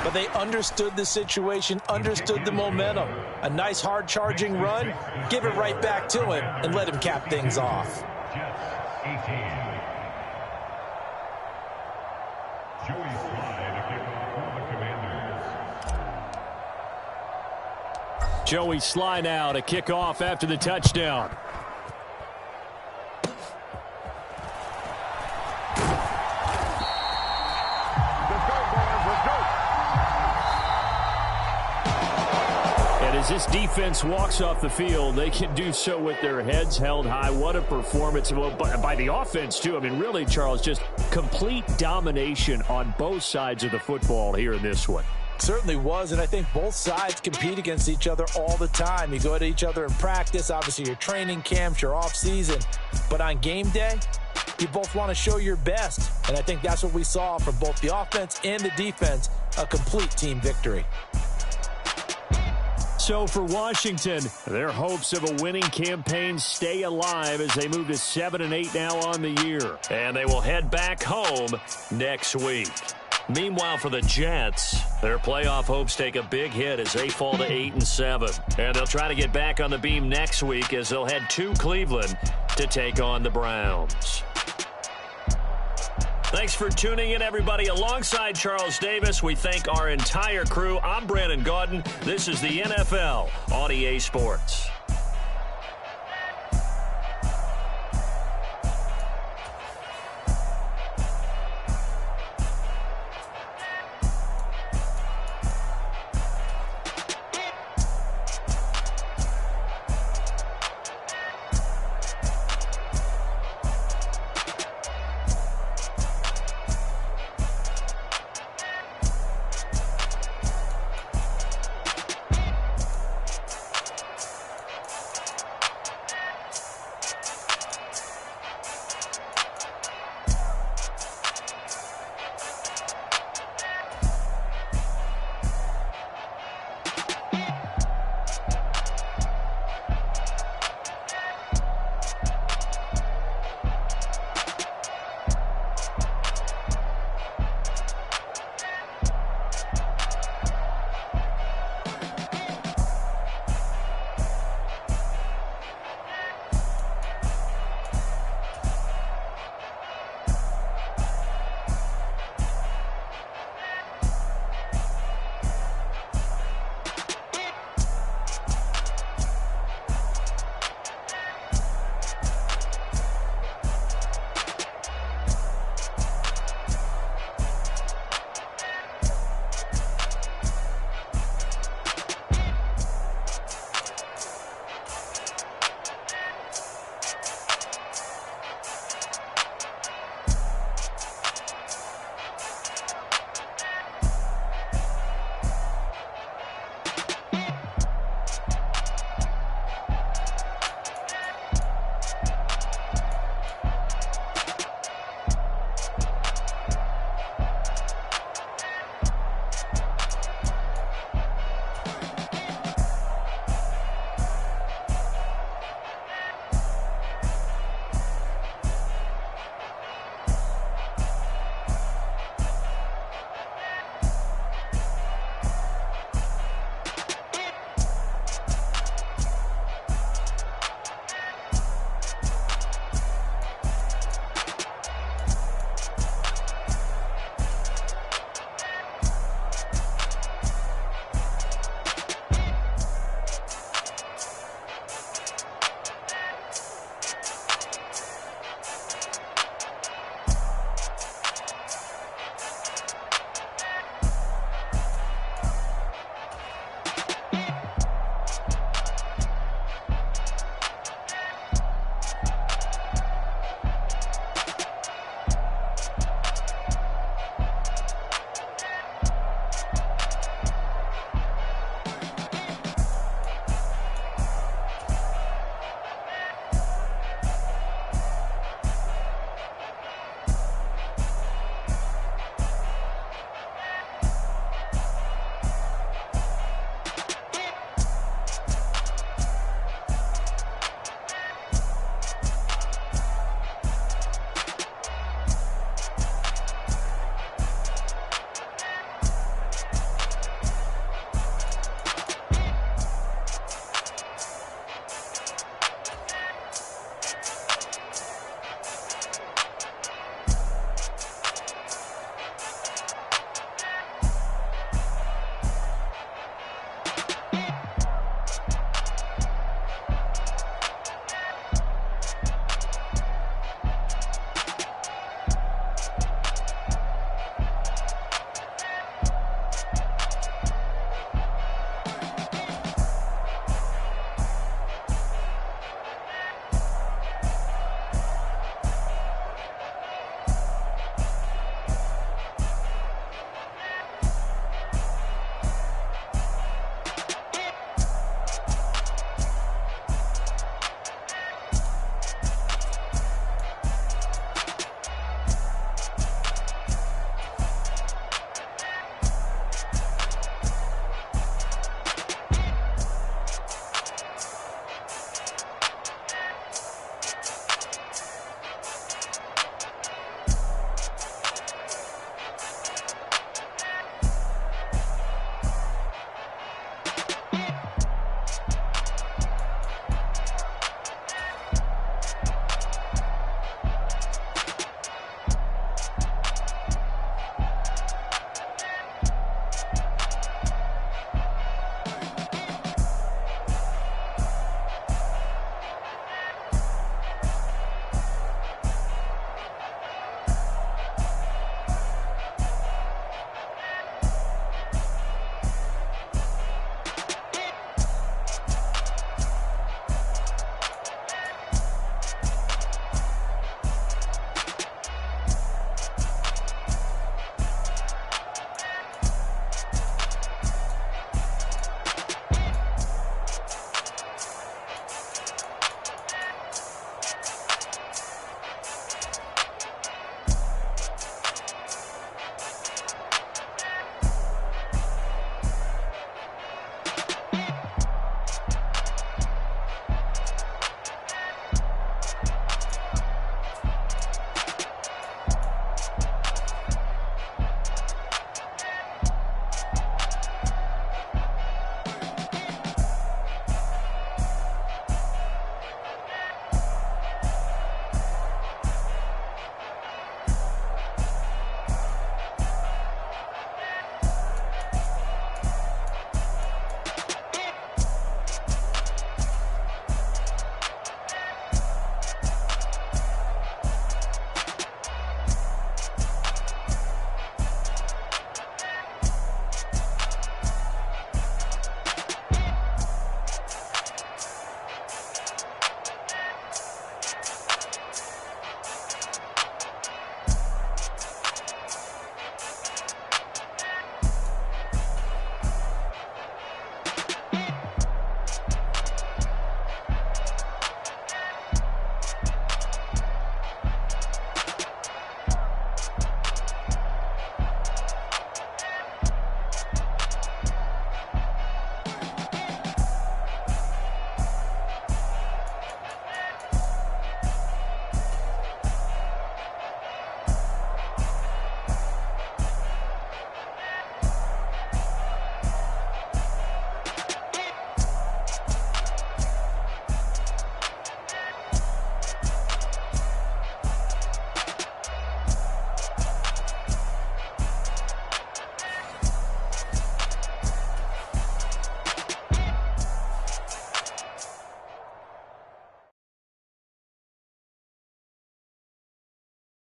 but they understood the situation, understood the momentum. A nice hard-charging run, give it right back to him, and let him cap things off. Joey Sly now to kick off after the touchdown. And as this defense walks off the field, they can do so with their heads held high. What a performance by the offense, too. I mean, really, Charles, just complete domination on both sides of the football here in this one. Certainly was, and I think both sides compete against each other all the time. You go at each other in practice, obviously your training camps, your off-season, but on game day, you both want to show your best, and I think that's what we saw from both the offense and the defense, a complete team victory. So for Washington, their hopes of a winning campaign stay alive as they move to 7-8 now on the year. And they will head back home next week. Meanwhile, for the Jets, their playoff hopes take a big hit as they fall to 8-7. And they'll try to get back on the beam next week as they'll head to Cleveland to take on the Browns. Thanks for tuning in, everybody. Alongside Charles Davis, we thank our entire crew. I'm Brandon Gaudin. This is the NFL on EA Sports.